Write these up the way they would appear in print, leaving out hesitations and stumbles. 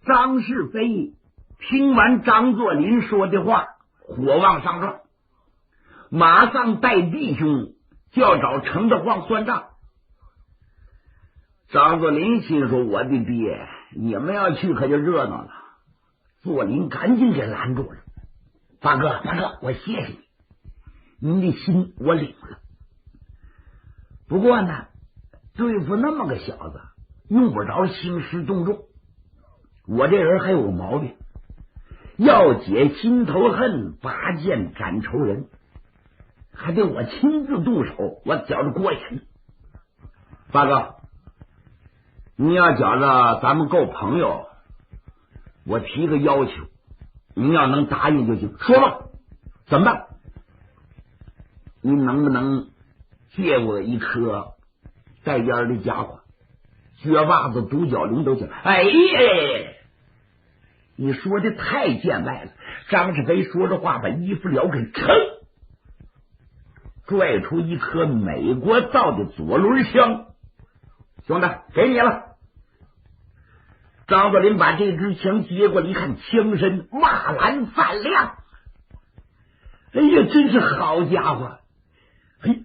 张世飞听完张作霖说的话，火往上撞，马上带弟兄就要找程德晃算账。张作霖心说：“我的爹，你们要去可就热闹了。”作霖赶紧给拦住了：“大哥，我谢谢你，您的心我领了。不过呢，对付那么个小子，用不着兴师动众。我这人还有个毛病，要解心头恨，拔剑斩仇人，还得我亲自动手，我觉着过瘾。大哥，你要觉着咱们够朋友，我提个要求，您要能答应就行。说吧，怎么办？您能不能借我一颗带烟的家伙，撅袜子、独角龙都行。”哎呀，你说的太见外了。张世飞说着话，把衣服撩开，噌，拽出一颗美国造的左轮枪。兄弟，给你了。张作霖把这支枪接过来一看，枪身瓦蓝泛亮。哎呀，真是好家伙！嘿，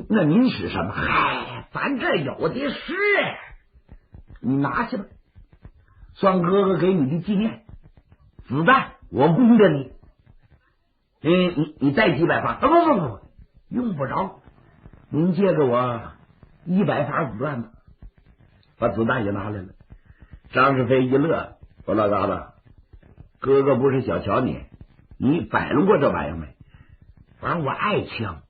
那您使什么？嗨，咱这有的是。你拿去吧，算哥哥给你的纪念。子弹我供着你。你带几百发？不，用不着。您借给我100发子弹吧。把子弹也拿来了。张世飞一乐，说：“老嘎子，哥哥不是小瞧你，你摆弄过这玩意儿没？反正我爱枪，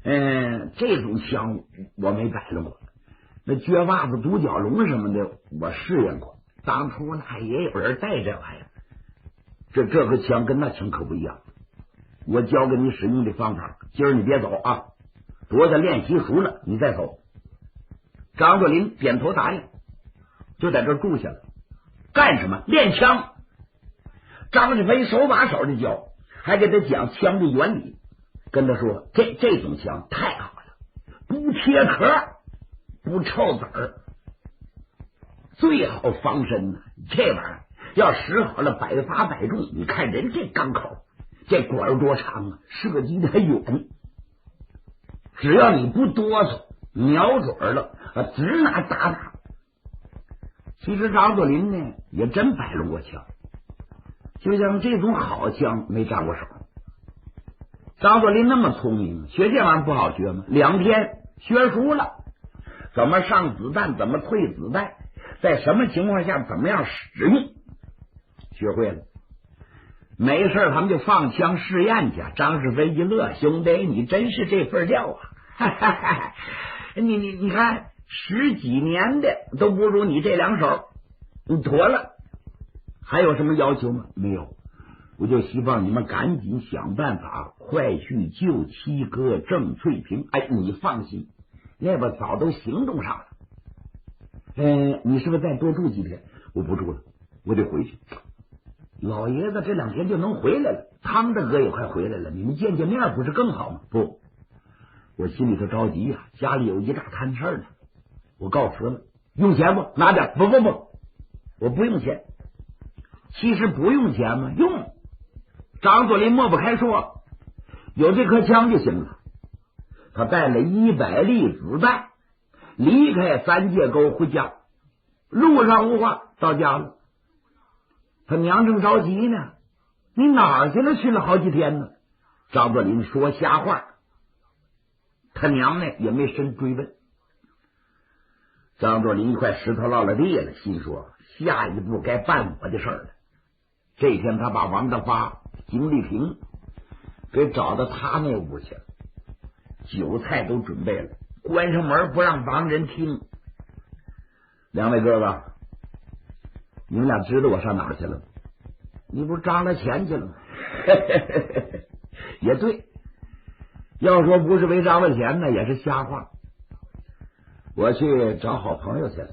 这种枪我没摆弄过。那撅袜子、独角龙什么的，我试验过。当初那也有人带这玩意儿。这个枪跟那枪可不一样。我教给你使用的方法，今儿你别走啊，多的练习熟了你再走。”张作霖点头答应，就在这住下了。干什么？练枪。张世飞手把手的教，还给他讲枪的原理，跟他说这种枪太好了，不贴壳，不臭籽儿，最好防身呢。这玩意儿要使好了，百发百中。你看人这钢口，这管多长啊，射击的还远。只要你不哆嗦，瞄准了，直拿打打。其实张作霖呢也真摆弄过枪，就像这种好枪没沾过手。张作霖那么聪明，学这玩意儿不好学吗？2天学熟了，怎么上子弹，怎么退子弹，在什么情况下怎么样使用，学会了。没事他们就放枪试验去。张世飞一乐：“兄弟，你真是这份料啊！哈哈哈，你看10几年的都不如你这2手，你妥了。还有什么要求吗？没有，我就希望你们赶紧想办法快去救七哥郑翠萍。哎，你放心，那边早都行动上了。你是不是再多住几天？我不住了，我得回去。老爷子这2天就能回来了，汤大哥也快回来了，你们见面不是更好吗？不，我心里头着急呀，家里有一大摊事呢。我告辞了。用钱不？拿点。不，我不用钱。其实不用钱吗？用。张作霖抹不开说，有这颗枪就行了。他带了100粒子弹，离开三界沟回家。路上无话，到家了。他娘正着急呢，你哪儿去了？去了好几天呢。张作霖说瞎话，他娘呢也没深追问。张作霖一块石头落了地了，心说下一步该办我的事儿了。这天他把王德发、邢丽萍给找到他那屋去了，酒菜都准备了，关上门不让旁人听。2位哥哥，你们俩知道我上哪儿去了吗？你不是张了钱去了吗？也对，要说不是为张了钱呢，也是瞎话。我去找好朋友去了，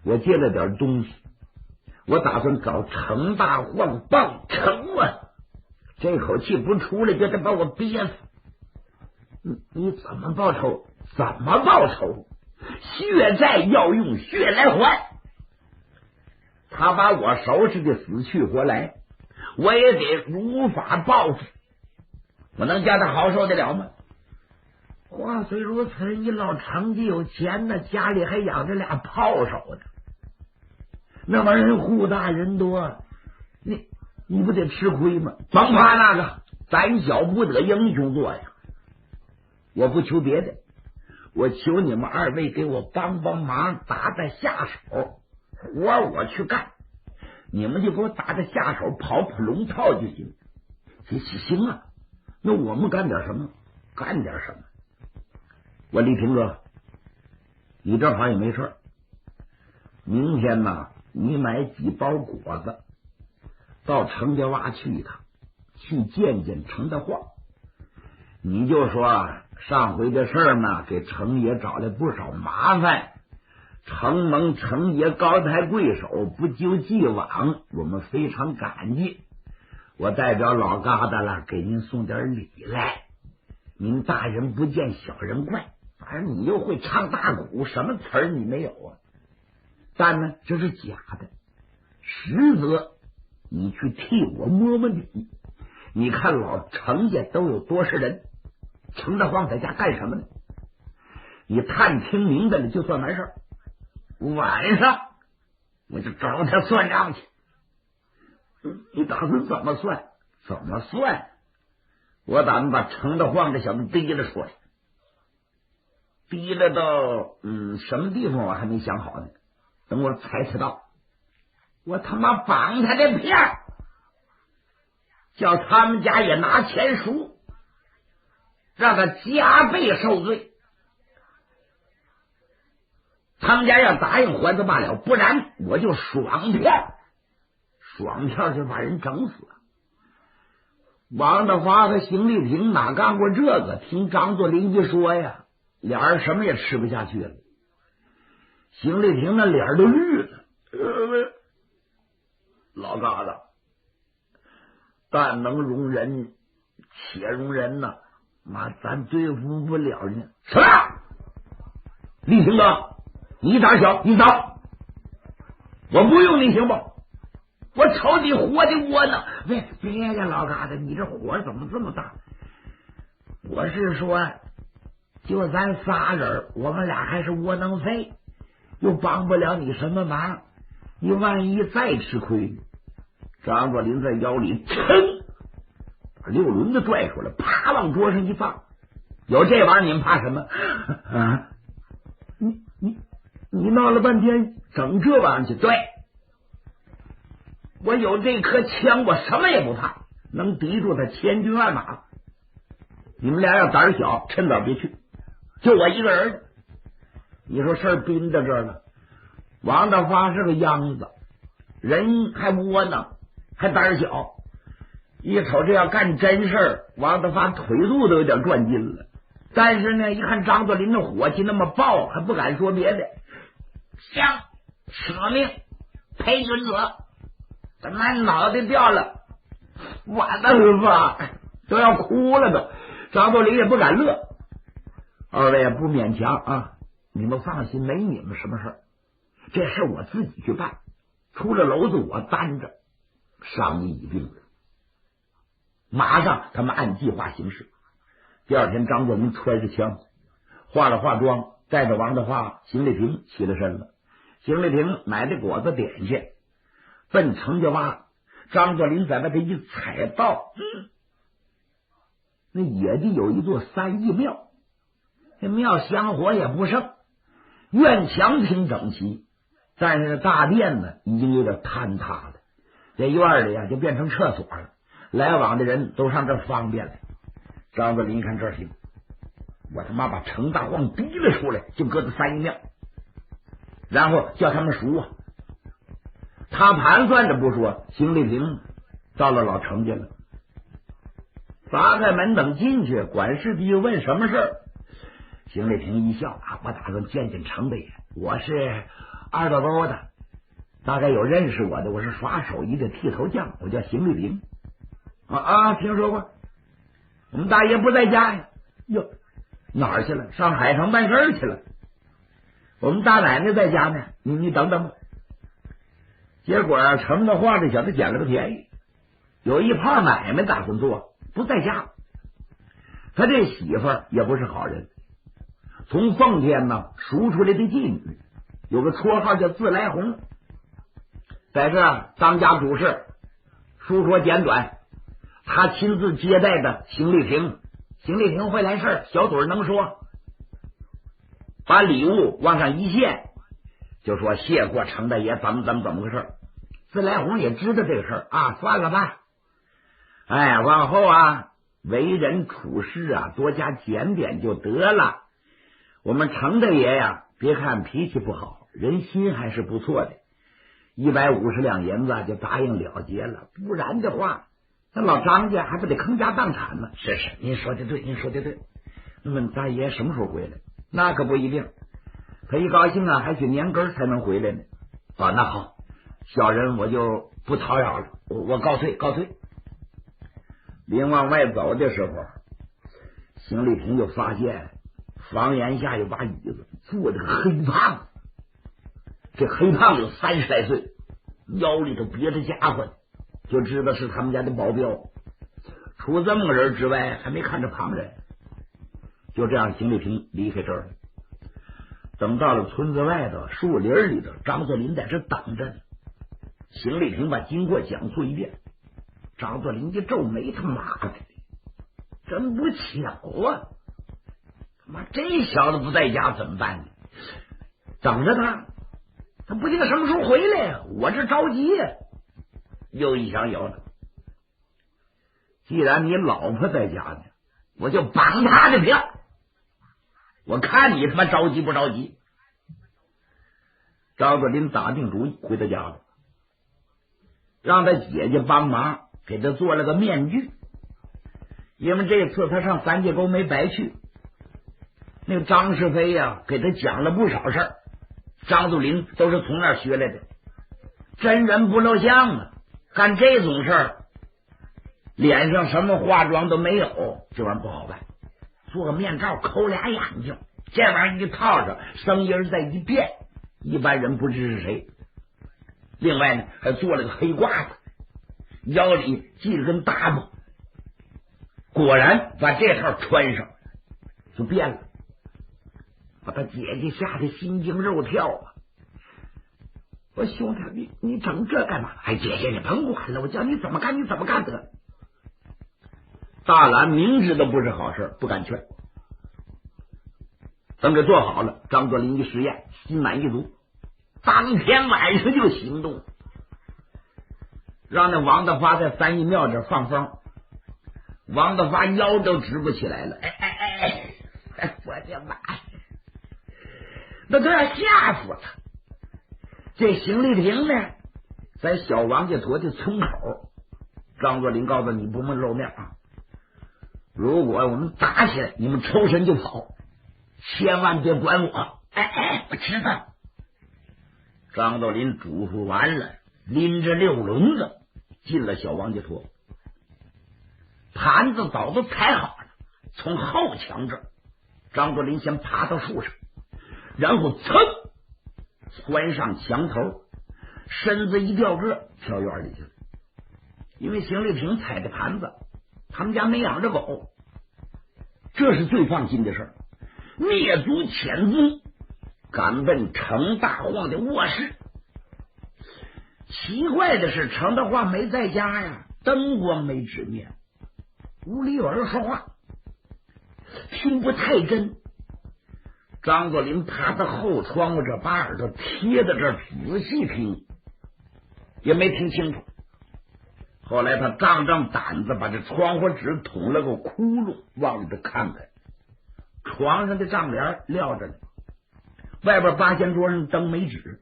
我借了点东西，我打算找程大晃报仇啊！这口气不出来，就得把我憋死。你怎么报仇？怎么报仇？血债要用血来还。他把我收拾的死去活来，我也得如法报复，我能叫他好受得了吗？话虽如此，你老程家有钱呢，家里还养着俩炮手呢，那玩意儿户大人多，你不得吃亏吗？甭怕那个，胆小不得英雄做呀！我不求别的，我求你们二位给我帮帮忙，打打下手，活我去干，你们就给我打打下手，跑跑龙套就行。行啊，那我们干点什么？干点什么？我李平哥，你正好也没事，明天呢，你买几包果子，到程家洼去一趟，去见见程大晃。你就说上回的事儿呢，给程爷找来不少麻烦，承蒙程爷高抬贵手，不究既往，我们非常感激。我代表老疙瘩了，给您送点礼来。您大人不见小人怪，反正你又会唱大鼓，什么词儿你没有啊？但呢，这是假的，实则你去替我摸摸底。你看老程家都有多少人？程大晃在家干什么呢？你探听明白了就算完事儿。晚上我就找他算账去。你打算怎么算？怎么算？我打算把程大晃这小子提了出来，提了到什么地方我还没想好呢。等我猜到，我他妈绑他的片儿，叫他们家也拿钱赎，让他加倍受罪。他们家要答应还则罢了，不然我就爽票，爽票就把人整死。王大发和邢丽萍哪干过这个？听张作霖一说呀，俩人什么也吃不下去了。邢丽萍那脸都绿了，老疙瘩，但能容人且容人呐，妈，咱对付不了呢。什么？丽萍哥，你胆小，你走，我不用你行不？我瞅你活的窝囊。别呀，老疙瘩，你这火怎么这么大？我是说，就咱仨人，我们俩还是窝囊废，又帮不了你什么忙，你万一再吃亏呢？张作霖在腰里噌把六轮子拽出来，啪往桌上一放。有这玩意儿你们怕什么啊？你闹了半天整这玩意儿去？对，我有这颗枪，我什么也不怕，能敌住他千军万马。你们俩要胆小，趁早别去，就我一个人。你说事儿逼到这儿了，王大发是个秧子，人还窝囊，还胆小。一瞅这要干真事儿，王大发腿肚都有点转筋了。但是呢，一看张作霖的火气那么爆，还不敢说别的。行，舍命，陪君子。他妈脑袋掉了，完了吧，都要哭了都。张作霖也不敢乐。二位也不勉强啊，你们放心，没你们什么事儿。这事我自己去办，出了篓子我担着。商议已定，马上他们按计划行事。第二天，张作霖揣着枪，化了化妆，带着王大发、邢丽萍起了身了。邢丽萍买的果子点心，奔程家洼。张作霖在外头一踩到，那野地有一座三义庙，这庙香火也不盛，院墙挺整齐，但是大殿呢已经有点坍塌了。这院里啊就变成厕所了，来往的人都上这方便了。张作霖一看这行，我他妈把程大晃逼了出来，就搁在三义庙，然后叫他们赎啊。他盘算着不说，邢丽萍到了老程家了，砸开门等进去，管事的又问什么事儿。邢丽萍一笑啊，我打算见见程大爷，我是二道沟的，大概有认识我的，我是耍手艺的剃头匠，我叫邢丽萍。听说过。我们大爷不在家呀。哟，哪儿去了？上海上办事去了。我们大奶奶在家呢，你等等吧。结果程德化这小子捡了个便宜，有一盘买卖打算做，不在家。他这媳妇儿也不是好人，从奉天呢赎出来的妓女，有个绰号叫自来红，在这当家主事。书说简短，他亲自接待的邢丽萍，邢丽萍会来事，小嘴能说，把礼物往上一献，就说谢过程大爷怎么个事。自来红也知道这个事啊，算了吧，哎，往后啊为人处事啊多加检点就得了。我们程大爷呀，别看脾气不好，人心还是不错的，150两银子就答应了结了，不然的话那老张家还不得倾家荡产呢。是，您说的对，您说的对。那么大爷什么时候回来？那可不一定，他一高兴啊还许年根才能回来呢。啊，那好，小人我就不叨扰了，我告退。临往外走的时候，邢丽萍就发现房檐下有把椅子，坐着个黑胖子。这黑胖子30来岁，腰里头别着家伙，就知道是他们家的保镖。除这么个人之外，还没看着旁人。就这样，邢丽萍离开这儿了。等到了村子外头树林里头，张作霖在这等着呢。邢丽萍把经过讲述一遍，张作霖就皱眉，他妈的，真不巧啊！他妈这小子不在家怎么办呢？等着他不定什么时候回来呀，我这着急呀。又一想有了，既然你老婆在家呢，我就绑他的票，我看你他妈着急不着急。张作霖打定主意回到家了，让他姐姐帮忙给他做了个面具，因为这次他上三界沟没白去。那个张世飞呀，给他讲了不少事儿，张作霖都是从那儿学来的，真人不露相啊，干这种事儿脸上什么化妆都没有，这玩意儿不好办。做个面罩抠俩眼睛，这玩意儿一套上，声音再一变，一般人不知是谁。另外呢，还做了个黑褂子，腰里系了根搭子，果然把这套穿上就变了，把他姐姐吓得心惊肉跳啊！我兄弟，你整这干嘛？哎，姐姐你甭管了，我叫你怎么干你怎么干得。大兰明知道不是好事，不敢劝。等给做好了，张作霖一实验，心满意足，当天晚上就行动，让那王大发在三义庙这放风。王大发腰都直不起来了，我的妈呀，那都要吓死了。这邢丽萍呢，在小王家坨的村口，张作霖告诉你不能露面啊，如果我们打起来，你们抽身就跑，千万别管我。我知道。张作霖嘱咐完了，拎着6笼子进了小王家坨，盘子早都抬好了，从后墙这儿，张作霖先爬到树上，然后噌窜上墙头，身子一掉个跳院里去了。因为邢丽萍踩着盘子，他们家没养着狗，这是最放心的事儿。灭族遣资，赶奔程大晃的卧室。奇怪的是，程大晃没在家呀，灯光没纸灭，屋里有人说话，听不太真。张作霖爬到后窗户这，把耳朵贴在这儿仔细听，也没听清楚。后来他仗胆子，把这窗户纸捅了个窟窿，往里头看看，床上的帐帘撂着呢，外边八仙桌上灯没纸，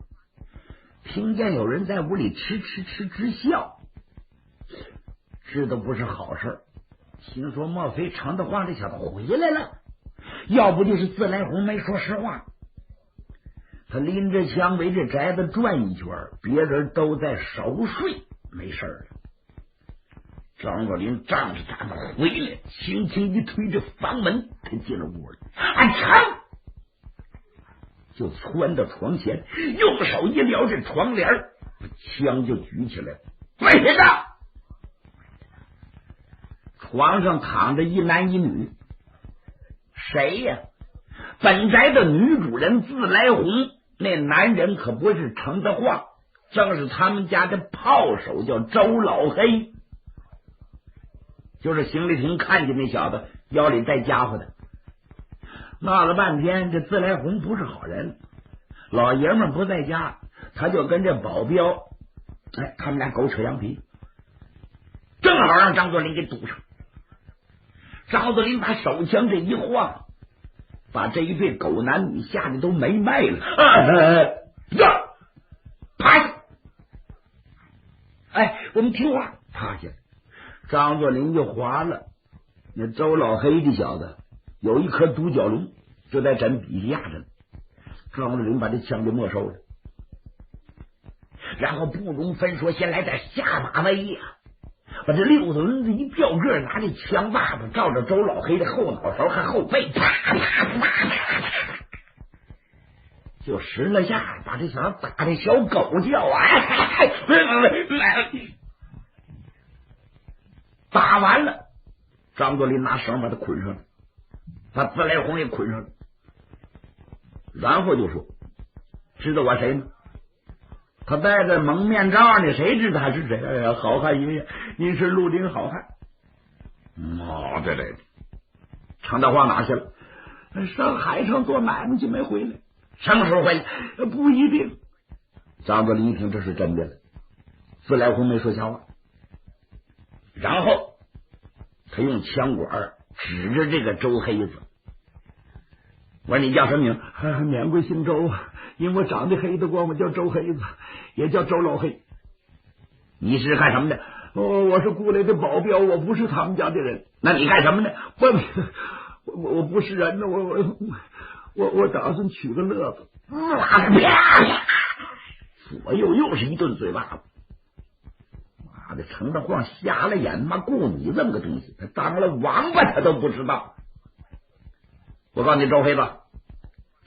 听见有人在屋里吃直笑，知道不是好事，心说莫非程大晃这小子回来了，要不就是自来红没说实话。他拎着枪围着宅子转一圈，别人都在熟睡，没事了。张作霖仗着胆子回来，轻轻一推着房门，他进了屋里，就窜到床前，用手一撩这床帘，枪就举起来了，跪下！床上躺着一男一女，谁呀？本宅的女主人自来红，那男人可不是程德晃，正是他们家的炮手，叫周老黑，就是邢丽萍看见那小子腰里带家伙的。闹了半天，这自来红不是好人，老爷们不在家，他就跟这保镖，他们俩狗扯羊皮，正好让张作霖给堵上。张作霖把手枪这一晃，把这一对狗男女吓得都没脉了。趴下！我们听话，趴下。张作霖就划了。那周老黑这小子有一颗独角龙，就在枕底下压着呢。张作霖把这枪就没收了，然后不容分说，先来点下马威呀！把这六子轮子一吊个，拿这枪把子照着周老黑的后脑勺和后背，啪啪啪啪，就10了下，把这小子打的小狗叫啊！打完了，张作霖拿绳把他捆上了，把自来红也捆上了，然后就说：“知道我谁吗？他戴着蒙面罩呢，谁知道他是谁？哎呀，好汉爷爷，您是绿林好汉。”妈的嘞！程德晃哪去了？上海城做买卖就没回来。什么时候回来？不一定。张作霖一听这是真的了，自来红没说瞎话，然后他用枪管指着这个周黑子，我说：“你叫什么名？”“免贵姓周，因为我长得黑的光，我叫周黑子，也叫周老黑。”“你是干什么的？”“我是雇来的保镖，我不是他们家的人。”“那你干什么的？”“我不是人呢，我打算取个乐子。”左右又是一顿嘴巴子。妈的，程德晃瞎了眼，妈雇你这么个东西，他当了王八他都不知道。我告诉你，周黑子，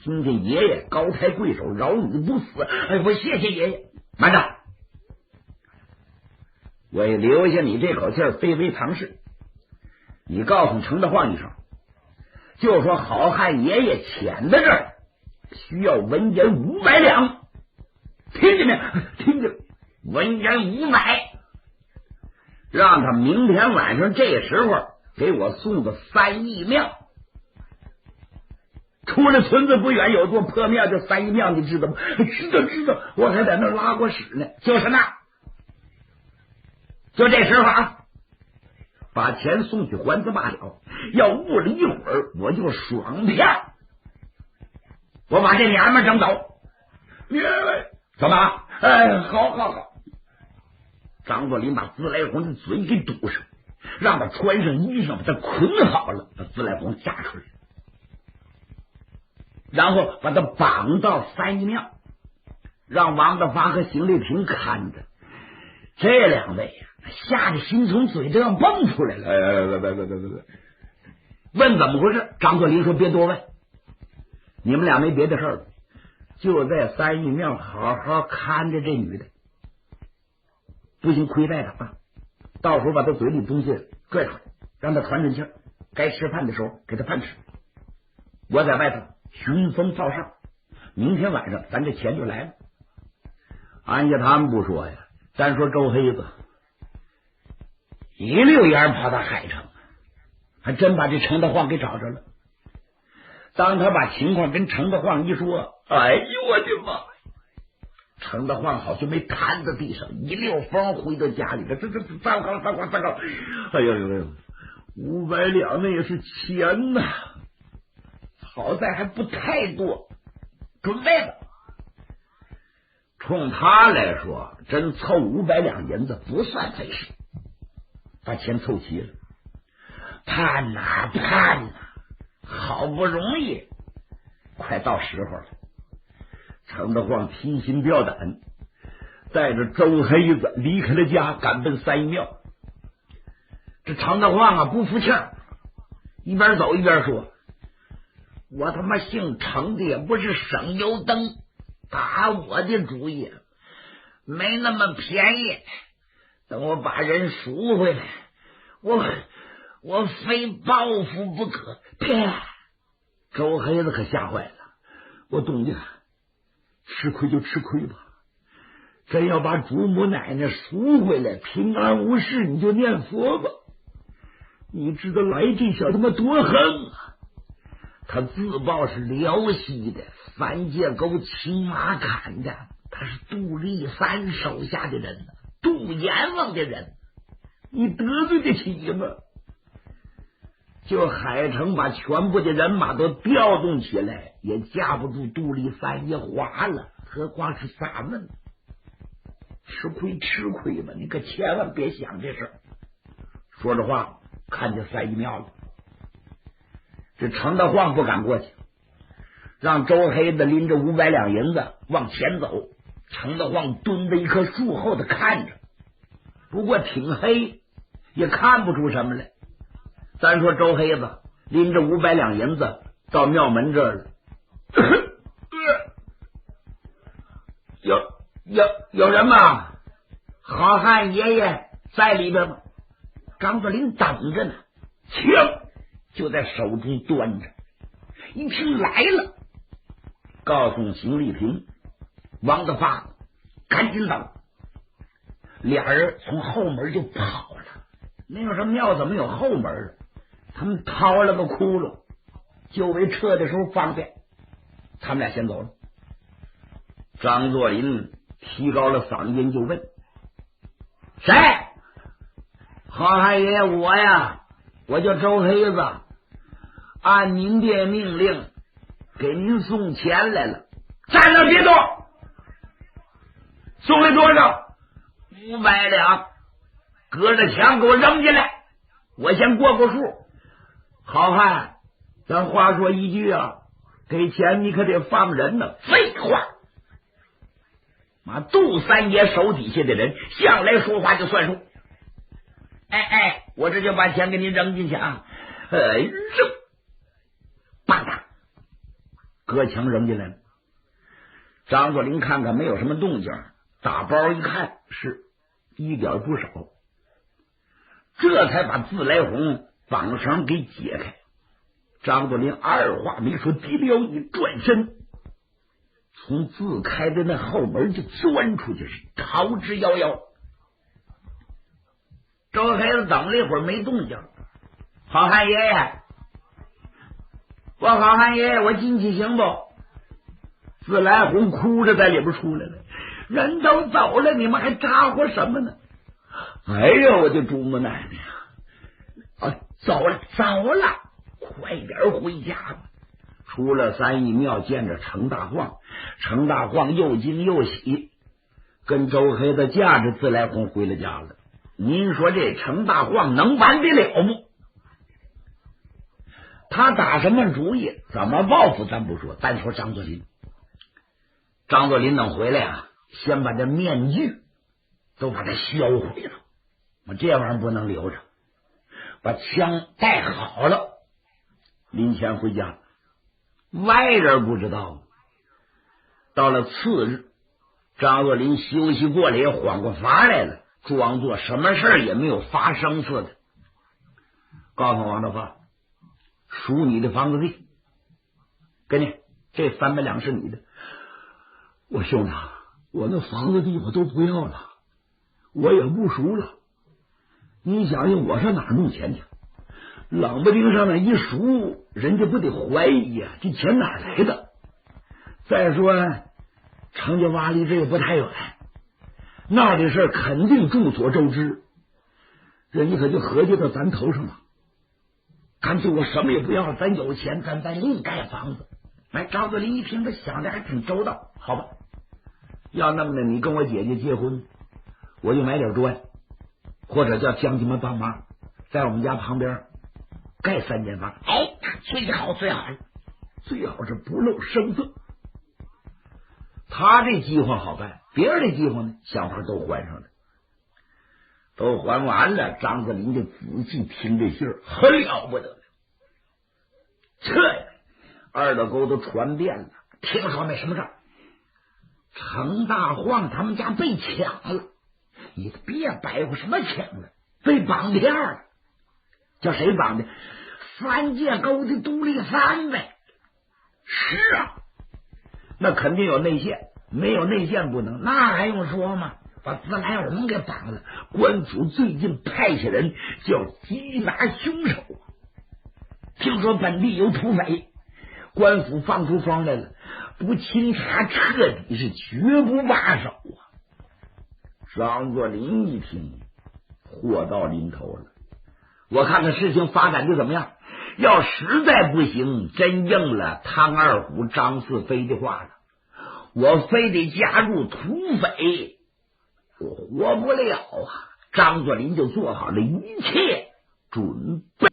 今天爷爷高抬贵手，饶你不死。我谢谢爷爷。慢着，我也留下你这口气非为常事。你告诉程德晃一声，就说好汉爷爷潜在这儿，需要文银500两，听见没？听见。文银500，让他明天晚上这时候给我送个3义庙。出了村子不远有座破庙，叫3义庙，你知道吗？知道，我还在那拉过屎呢。就是那，就这时候把钱送去还子罢了。要误了一会儿，我就爽片，我把这娘们整走。怎么？好。张作霖把自来红的嘴给堵上，让他穿上衣裳，把他捆好了，把自来红架出来，然后把他绑到3义庙，让王德发和邢丽萍看着。这2位吓得心从嘴都要蹦出来了。问怎么回事？张作霖说：“别多问，你们俩没别的事儿，就在3义庙好好看着这女的，不行亏待她，到时候把她嘴里东西拽出来，让她喘喘气儿，该吃饭的时候给她饭吃。我在外头寻风造上，明天晚上咱这钱就来了。”俺家他们不说呀，单说周黑子一溜烟跑到海城，还真把这程德晃给找着了。当他把情况跟程德晃一说，哎呦我的妈！程德晃好像没瘫在地上，一溜风回到家里边，这糟糕！哎呦，500两那也是钱呐，好在还不太多，准备吧。冲他来说，真凑500两银子不算费事，把钱凑齐了。盼呐，好不容易快到时候了。程德晃提心吊胆，带着周黑子离开了家，赶奔3义庙。这程德晃不服气儿，一边走一边说：“我他妈姓程的也不是省油灯，打我的主意，没那么便宜。等我把人赎回来，我非报复不可。啪！周黑子可吓坏了。我东家，吃亏就吃亏吧，真要把祖母奶奶赎回来，平安无事，你就念佛吧。你知道来这小他妈多横啊！他自报是辽西的，范介沟骑马砍的，他是杜立三手下的人，杜阎王的人，你得罪得起吗？就海城把全部的人马都调动起来，也架不住杜立三一划了，何况是咱们？吃亏吧，你可千万别想这事儿。说着话，看见赛一庙了，这程大晃不敢过去，让周黑子拎着500两银子往前走。程大晃蹲在一棵树后头看着，不过挺黑，也看不出什么来。咱说周黑子拎着500两银子到庙门这儿了，有人吗？好汉爷爷在里边吗？张作霖等着呢，枪就在手中端着，一听来了，告诉邢立平、王德发赶紧等。俩人从后门就跑了。那有什么庙怎么有后门？他们掏了个窟窿，就为撤的时候方便。他们俩先走了。张作霖提高了嗓音就问：谁？好汉爷爷，我呀，我叫周黑子，按您的命令给您送钱来了。站那别动！送来多少？500两，隔着墙给我扔进来，我先过数。好汉，咱话说一句啊，给钱你可得放人呢。废话！妈，杜三爷手底下的人向来说话就算数。我这就把钱给你扔进去啊！扔，吧嗒，隔墙扔进来了。张作霖看看没有什么动静，打包一看是一点不少，这才把自来红绑绳给解开。张作霖二话没说，提溜一转身，从自开的那后门就钻出去，是逃之夭夭。周黑子等了一会儿没动静，好汉爷爷，我进去行不？自来红哭着在里边出来了，人都走了，你们还咋呼什么呢？哎呀，我的祖母奶奶呀！走了，快点回家吧。出了三义庙，见着程大晃又惊又喜，跟周黑子驾着自来红回了家了。您说这程大晃能完得了吗？他打什么主意，怎么报复咱不说，单说张作霖等回来啊，先把这面具都把它销毁了，我这玩意儿不能留着，把枪带好了，临前回家。外人不知道，到了次日，张作霖休息过了，也缓过乏来了，装作什么事也没有发生似的，告诉王德发，赎你的房子地，给你这300两是你的。我兄弟，我那房子地我都不要了，我也不赎了。你想想，我上哪儿弄钱去？冷不丁上那一赎，人家不得怀疑呀，这钱哪来的？再说程家洼离这也不太远，那的事肯定众所周知，人家可就合计到咱头上了。干脆我什么也不要，咱有钱咱另盖房子。张作霖一听，他想的还挺周到，好吧，要那么的，你跟我姐姐结婚，我就买点砖，或者叫乡亲们帮忙，在我们家旁边盖3间房。最好是不露声色。他这计划好办，别人的计划呢，想法都还上了，都还完了。张作霖就仔细听这信儿，很了不得了。这呀，二道沟都传遍了，听说没什么事儿。程大晃他们家被抢了。你别白活，什么抢了？被绑票了。叫谁绑的？三界沟的独立三呗。是啊，那肯定有内线，没有内线不能。那还用说吗？把自来红给绑了。官府最近派下人叫缉拿凶手。听说本地有土匪，官府放出风来了，不清查彻底是绝不罢手啊！张作霖一听，祸到临头了。我看看事情发展就怎么样。要实在不行，真应了汤二虎、张四飞的话了，我非得加入土匪，我活不了啊！张作霖就做好了一切准备。